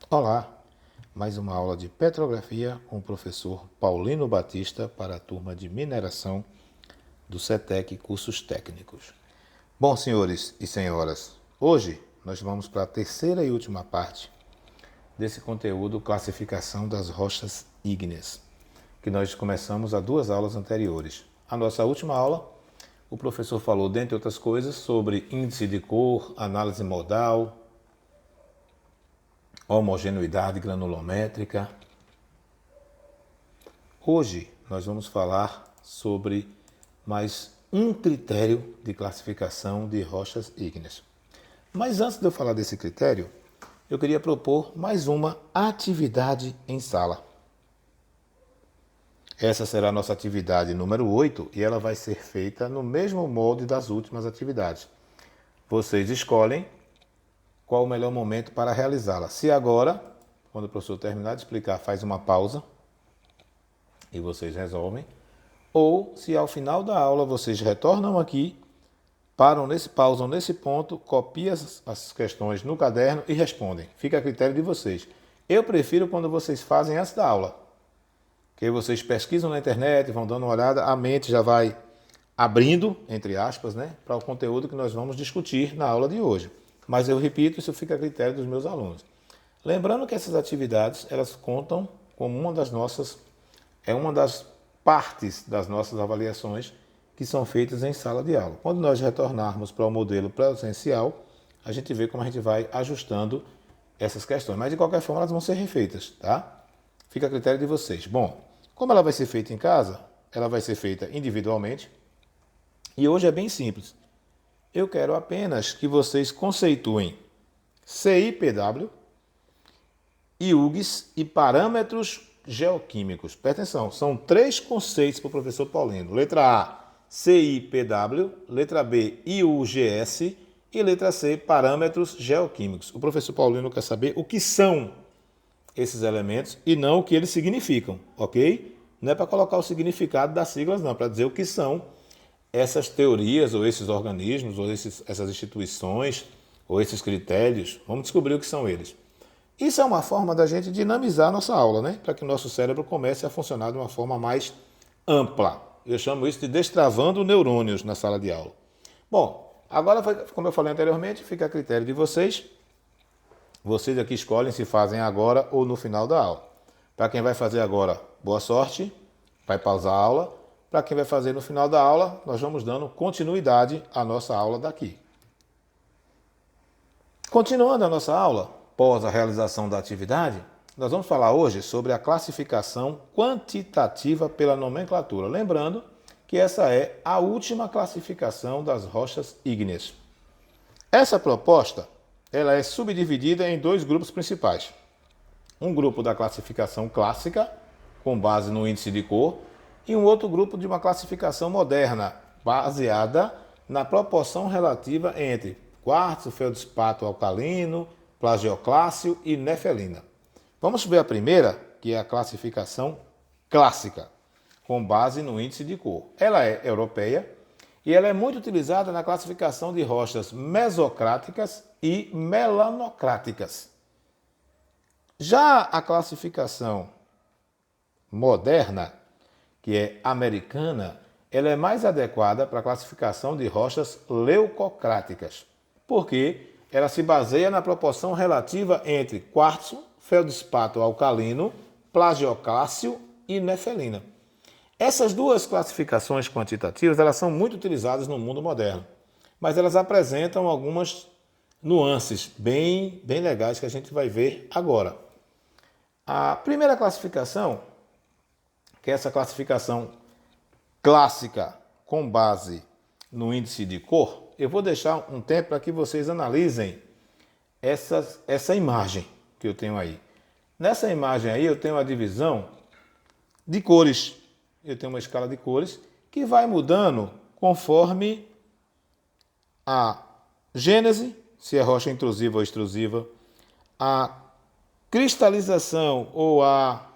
Olá, mais uma aula de petrografia com o professor Paulino Batista para a turma de mineração do CETEC Cursos Técnicos. Bom, senhores e senhoras, hoje nós vamos para a terceira e última parte desse conteúdo classificação das rochas ígneas, que nós começamos há duas aulas anteriores. A nossa última aula, o professor falou, dentre outras coisas, sobre índice de cor, análise modal, homogeneidade granulométrica. Hoje nós vamos falar sobre mais um critério de classificação de rochas ígneas. Mas antes de eu falar desse critério, eu queria propor mais uma atividade em sala. Essa será a nossa atividade número 8 e ela vai ser feita no mesmo molde das últimas atividades. Vocês escolhem qual o melhor momento para realizá-la. Se agora, quando o professor terminar de explicar, faz uma pausa e vocês resolvem, ou se ao final da aula vocês retornam aqui, pausam nesse ponto, copiam as questões no caderno e respondem. Fica a critério de vocês. Eu prefiro quando vocês fazem antes da aula, que vocês pesquisam na internet, vão dando uma olhada, a mente já vai abrindo, entre aspas, para o conteúdo que nós vamos discutir na aula de hoje. Mas eu repito, isso fica a critério dos meus alunos. Lembrando que essas atividades, elas contam como uma das partes das nossas avaliações que são feitas em sala de aula. Quando nós retornarmos para o modelo presencial, a gente vê como a gente vai ajustando essas questões. Mas de qualquer forma, elas vão ser refeitas, tá? Fica a critério de vocês. Bom, como ela vai ser feita em casa, ela vai ser feita individualmente. E hoje é bem simples. Eu quero apenas que vocês conceituem CIPW, IUGs e parâmetros geoquímicos. Presta atenção, são 3 conceitos para o professor Paulino. Letra A, CIPW, letra B, IUGS e letra C, parâmetros geoquímicos. O professor Paulino quer saber o que são esses elementos e não o que eles significam, ok? Não é para colocar o significado das siglas, não, para dizer o que são essas teorias, ou esses organismos, ou essas instituições, ou esses critérios. Vamos descobrir o que são eles. Isso é uma forma da gente dinamizar a nossa aula, para que o nosso cérebro comece a funcionar de uma forma mais ampla. Eu chamo isso de destravando neurônios na sala de aula. Bom, agora, como eu falei anteriormente, fica a critério de vocês. Vocês aqui escolhem se fazem agora ou no final da aula. Para quem vai fazer agora, boa sorte, vai pausar a aula. Para quem vai fazer no final da aula, nós vamos dando continuidade à nossa aula daqui. Continuando a nossa aula, após a realização da atividade, nós vamos falar hoje sobre a classificação quantitativa pela nomenclatura. Lembrando que essa é a última classificação das rochas ígneas. Essa proposta ela é subdividida em 2 grupos principais. Um grupo da classificação clássica, com base no índice de cor, e um outro grupo de uma classificação moderna, baseada na proporção relativa entre quartzo, feldspato alcalino, plagioclásseo e nefelina. Vamos ver a primeira, que é a classificação clássica, com base no índice de cor. Ela é europeia e ela é muito utilizada na classificação de rochas mesocráticas e melanocráticas. Já a classificação moderna, que é americana, ela é mais adequada para a classificação de rochas leucocráticas, porque ela se baseia na proporção relativa entre quartzo, feldspato alcalino, plagioclásseo e nefelina. Essas 2 classificações quantitativas elas são muito utilizadas no mundo moderno, mas elas apresentam algumas nuances bem legais que a gente vai ver agora. A primeira classificação, que é essa classificação clássica com base no índice de cor, eu vou deixar um tempo para que vocês analisem essa imagem que eu tenho aí. Nessa imagem aí eu tenho a divisão de cores. Eu tenho uma escala de cores que vai mudando conforme a gênese, se é rocha intrusiva ou extrusiva, a cristalização ou a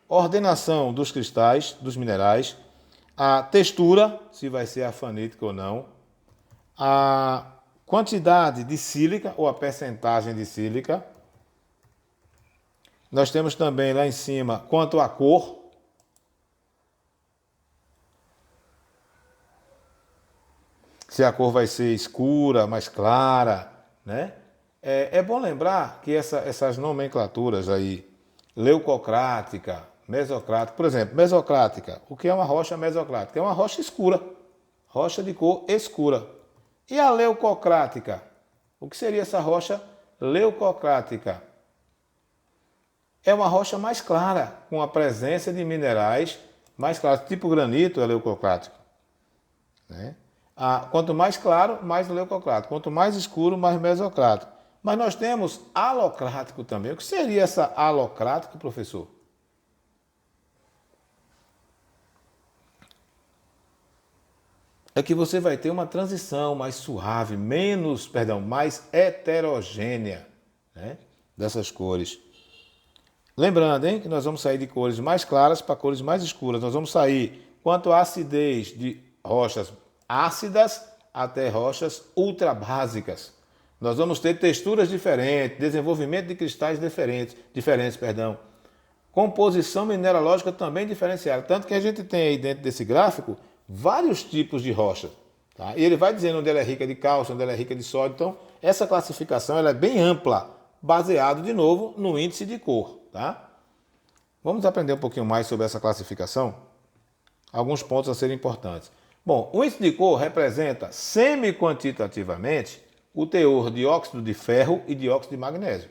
ordenação dos cristais, dos minerais, a textura, se vai ser afanítica ou não, a quantidade de sílica ou a percentagem de sílica, Nós temos também lá em cima, quanto à cor. Se a cor vai ser escura, mais clara, né? É bom lembrar que essas nomenclaturas aí, leucocrática, mesocrática, por exemplo, mesocrática, o que é uma rocha mesocrática? É uma rocha escura, rocha de cor escura. E a leucocrática? O que seria essa rocha leucocrática? É uma rocha mais clara, com a presença de minerais mais claros, tipo granito é leucocrático, né? Quanto mais claro, mais leucocrático. Quanto mais escuro, mais mesocrático. Mas nós temos alocrático também. O que seria essa alocrático, professor? É que você vai ter uma transição mais suave, mais heterogênea, né, dessas cores. Lembrando, hein, que nós vamos sair de cores mais claras para cores mais escuras. Nós vamos sair quanto à acidez de rochas ácidas até rochas ultrabásicas. Nós vamos ter texturas diferentes, desenvolvimento de cristais diferentes, composição mineralógica também diferenciada. Tanto que a gente tem aí dentro desse gráfico vários tipos de rocha. Tá? E ele vai dizendo onde ela é rica de cálcio, onde ela é rica de sódio. Então, essa classificação ela é bem ampla, baseado, de novo, no índice de cor. Tá? Vamos aprender um pouquinho mais sobre essa classificação? Alguns pontos a serem importantes. Bom, o índice de cor representa semi-quantitativamente o teor de óxido de ferro e dióxido de magnésio.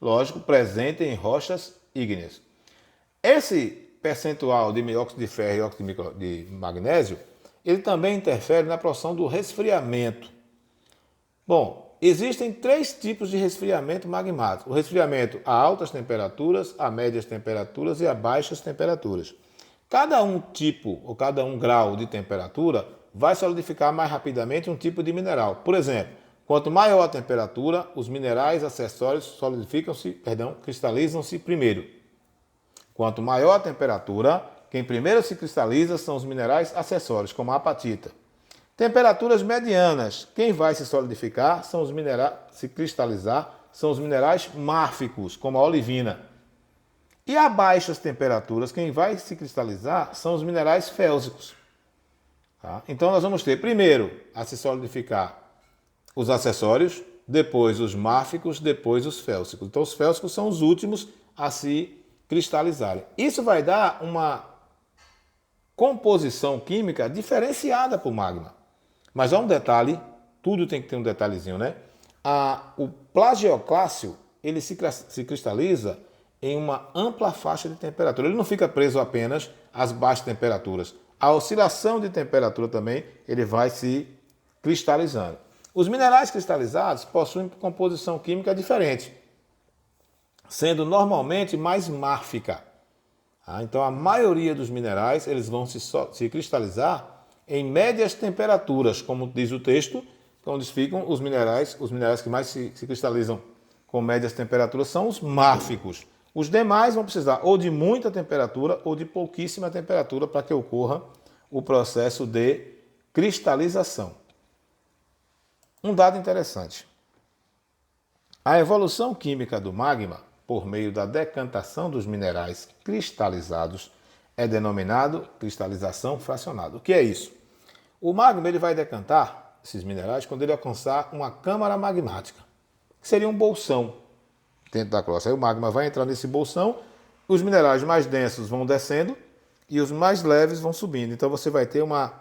Lógico, presente em rochas ígneas. Esse percentual de óxido de ferro e óxido de magnésio, ele também interfere na produção do resfriamento. Bom, existem 3 tipos de resfriamento magmático. O resfriamento a altas temperaturas, a médias temperaturas e a baixas temperaturas. Cada um tipo ou cada um grau de temperatura vai solidificar mais rapidamente um tipo de mineral. Por exemplo, quanto maior a temperatura, os minerais acessórios cristalizam-se primeiro. Quanto maior a temperatura, quem primeiro se cristaliza são os minerais acessórios, como a apatita. Temperaturas medianas, quem vai se solidificar são os minerais, se cristalizar, são os minerais márficos, como a olivina. E a baixas temperaturas, quem vai se cristalizar são os minerais félsicos. Tá? Então nós vamos ter primeiro a se solidificar os acessórios, depois os márficos, depois os félsicos. Então os félsicos são os últimos a se cristalizarem. Isso vai dar uma composição química diferenciada para o magma. Mas há um detalhe, tudo tem que ter um detalhezinho, né? O plagioclásseo, ele se cristaliza em uma ampla faixa de temperatura. Ele não fica preso apenas às baixas temperaturas. A oscilação de temperatura também, ele vai se cristalizando. Os minerais cristalizados possuem composição química diferente, sendo normalmente mais márfica. Então, a maioria dos minerais eles vão se cristalizar em médias temperaturas, como diz o texto, onde ficam os minerais que mais se cristalizam com médias temperaturas são os márficos. Os demais vão precisar ou de muita temperatura ou de pouquíssima temperatura para que ocorra o processo de cristalização. Um dado interessante. A evolução química do magma, por meio da decantação dos minerais cristalizados, é denominado cristalização fracionada. O que é isso? O magma ele vai decantar esses minerais quando ele alcançar uma câmara magmática, que seria um bolsão dentro da crosta. Aí o magma vai entrar nesse bolsão, os minerais mais densos vão descendo e os mais leves vão subindo. Então você vai ter uma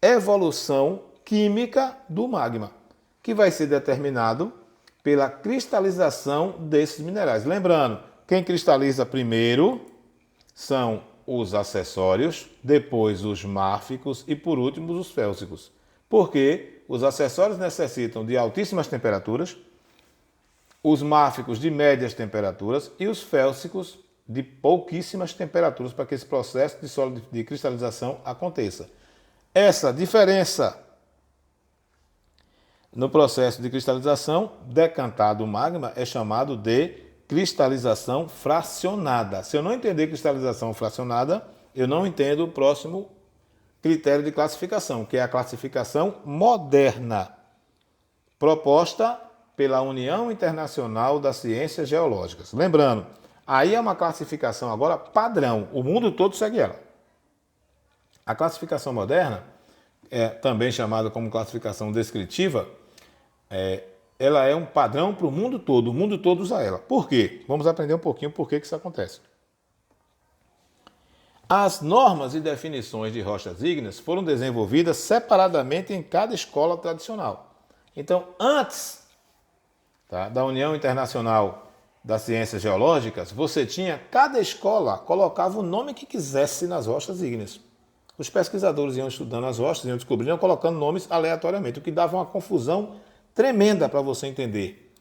evolução química do magma, que vai ser determinado pela cristalização desses minerais. Lembrando, quem cristaliza primeiro são os acessórios, depois os márficos e por último os félsicos. Porque os acessórios necessitam de altíssimas temperaturas, os márficos de médias temperaturas e os félsicos de pouquíssimas temperaturas para que esse processo de cristalização aconteça. Essa diferença no processo de cristalização decantado do magma é chamado de cristalização fracionada. Se eu não entender cristalização fracionada, eu não entendo o próximo critério de classificação, que é a classificação moderna, proposta pela União Internacional das Ciências Geológicas. Lembrando, Aí é uma classificação agora padrão, o mundo todo segue ela. A classificação moderna, também chamada como classificação descritiva, ela é um padrão para o mundo todo usa ela. Por quê? Vamos aprender um pouquinho por que isso acontece. As normas e definições de rochas ígneas foram desenvolvidas separadamente em cada escola tradicional. Então, antes da União Internacional das Ciências Geológicas, cada escola colocava o nome que quisesse nas rochas ígneas. Os pesquisadores iam estudando as rochas, iam descobrindo, iam colocando nomes aleatoriamente, o que dava uma confusão tremenda para você entender.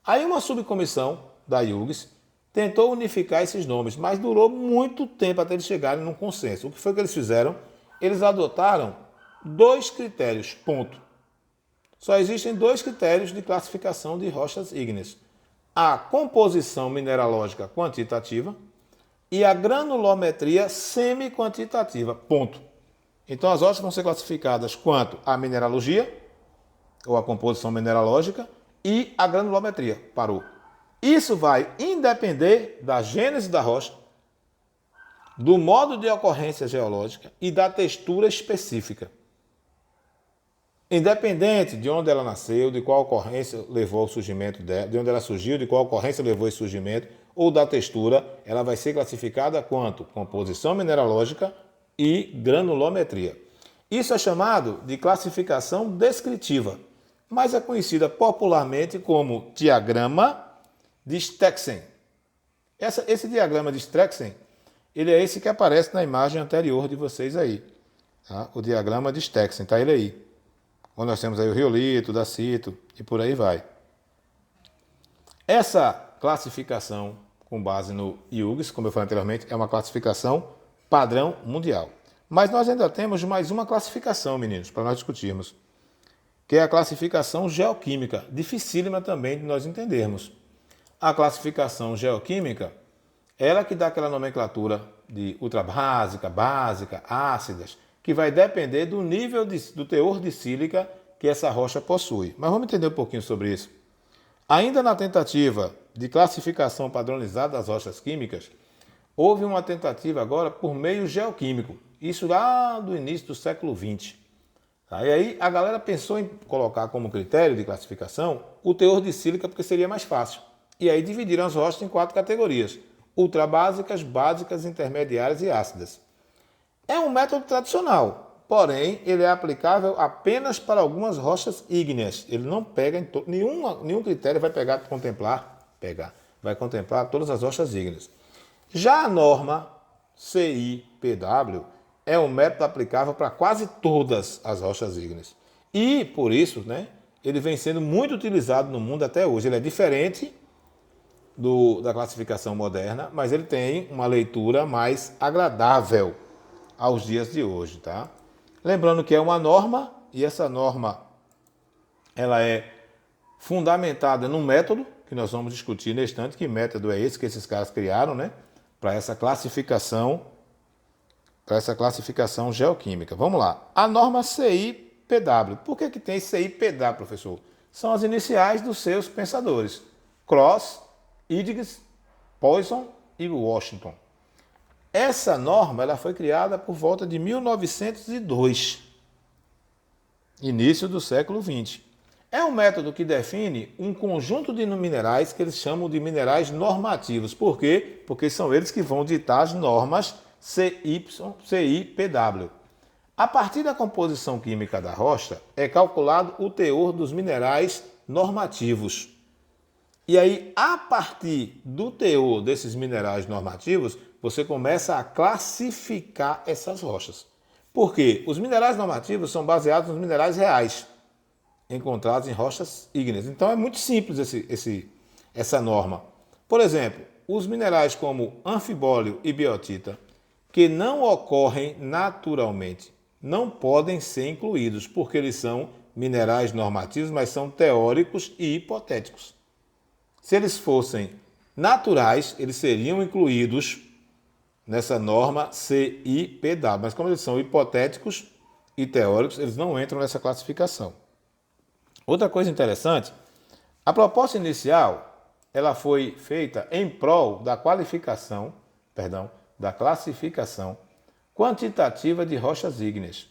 Aí uma subcomissão da IUGS tentou unificar esses nomes, mas durou muito tempo até eles chegarem num consenso. O que foi que eles fizeram? Eles adotaram 2 critérios, ponto. Só existem 2 critérios de classificação de rochas ígneas. A composição mineralógica quantitativa e a granulometria semi-quantitativa, ponto. Então as rochas vão ser classificadas quanto à mineralogia, ou a composição mineralógica, e a granulometria, parou. Isso vai independer da gênese da rocha, do modo de ocorrência geológica e da textura específica. Independente de onde ela nasceu, de qual ocorrência levou ao surgimento dela, de onde ela surgiu, de qual ocorrência levou esse surgimento, ou da textura, ela vai ser classificada quanto composição mineralógica e granulometria. Isso é chamado de classificação descritiva, mas é conhecida popularmente como diagrama de Steksen. Esse diagrama de Steksen, ele é esse que aparece na imagem anterior de vocês aí. Tá? O diagrama de Steksen, está ele aí. Onde nós temos aí o riolito, o dacito e por aí vai. Essa classificação, com base no IUGS, como eu falei anteriormente, é uma classificação padrão mundial. Mas nós ainda temos mais uma classificação, meninos, para nós discutirmos, que é a classificação geoquímica, dificílima também de nós entendermos. A classificação geoquímica, ela que dá aquela nomenclatura de ultrabásica, básica, ácidas, que vai depender do nível do teor de sílica que essa rocha possui. Mas vamos entender um pouquinho sobre isso. Ainda na tentativa de classificação padronizada das rochas químicas, houve uma tentativa agora por meio geoquímico, isso lá do início do século XX. E aí a galera pensou em colocar como critério de classificação o teor de sílica porque seria mais fácil. E aí dividiram as rochas em 4 categorias: ultrabásicas, básicas, intermediárias e ácidas. É um método tradicional, porém ele é aplicável apenas para algumas rochas ígneas. Ele não pega em nenhum critério vai vai contemplar todas as rochas ígneas. Já a norma CIPW é um método aplicável para quase todas as rochas ígneas. E por isso, ele vem sendo muito utilizado no mundo até hoje. Ele é diferente da classificação moderna, mas ele tem uma leitura mais agradável aos dias de hoje, tá? Lembrando que é uma norma, e essa norma ela é fundamentada num método, que nós vamos discutir neste instante. Que método é esse que esses caras criaram, para essa classificação geoquímica. Vamos lá. A norma CIPW. Por que tem CIPW, professor? São as iniciais dos seus pensadores: Cross, Higgs, Poisson e Washington. Essa norma ela foi criada por volta de 1902, início do século XX. É um método que define um conjunto de minerais que eles chamam de minerais normativos. Por quê? Porque são eles que vão ditar as normas CIPW. A partir da composição química da rocha, é calculado o teor dos minerais normativos. E aí, a partir do teor desses minerais normativos, você começa a classificar essas rochas. Por quê? Os minerais normativos são baseados nos minerais reais, encontrados em rochas ígneas. Então é muito simples essa norma. Por exemplo, os minerais como anfibólio e biotita, que não ocorrem naturalmente, não podem ser incluídos, porque eles são minerais normativos, mas são teóricos e hipotéticos. Se eles fossem naturais, eles seriam incluídos nessa norma CIPW, mas como eles são hipotéticos e teóricos, eles não entram nessa classificação. Outra coisa interessante, a proposta inicial ela foi feita em prol da da classificação quantitativa de rochas ígneas,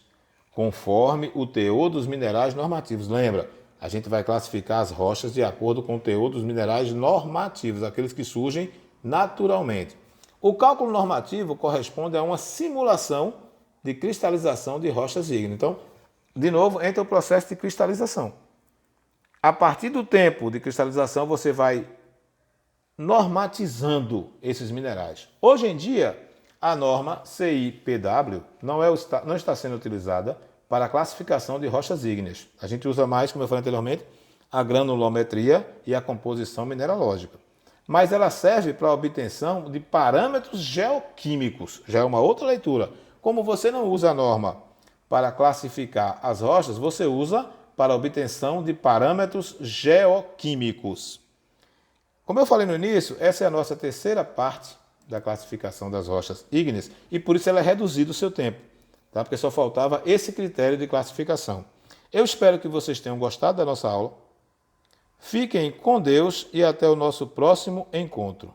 conforme o teor dos minerais normativos. Lembra, a gente vai classificar as rochas de acordo com o teor dos minerais normativos, aqueles que surgem naturalmente. O cálculo normativo corresponde a uma simulação de cristalização de rochas ígneas. Então, de novo, entra o processo de cristalização. A partir do tempo de cristalização, você vai normatizando esses minerais. Hoje em dia, a norma CIPW não está sendo utilizada para a classificação de rochas ígneas. A gente usa mais, como eu falei anteriormente, a granulometria e a composição mineralógica. Mas ela serve para a obtenção de parâmetros geoquímicos. Já é uma outra leitura. Como você não usa a norma para classificar as rochas, você usa para a obtenção de parâmetros geoquímicos. Como eu falei no início, essa é a nossa terceira parte da classificação das rochas ígneas e por isso ela é reduzida o seu tempo, tá? Porque só faltava esse critério de classificação. Eu espero que vocês tenham gostado da nossa aula. Fiquem com Deus e até o nosso próximo encontro.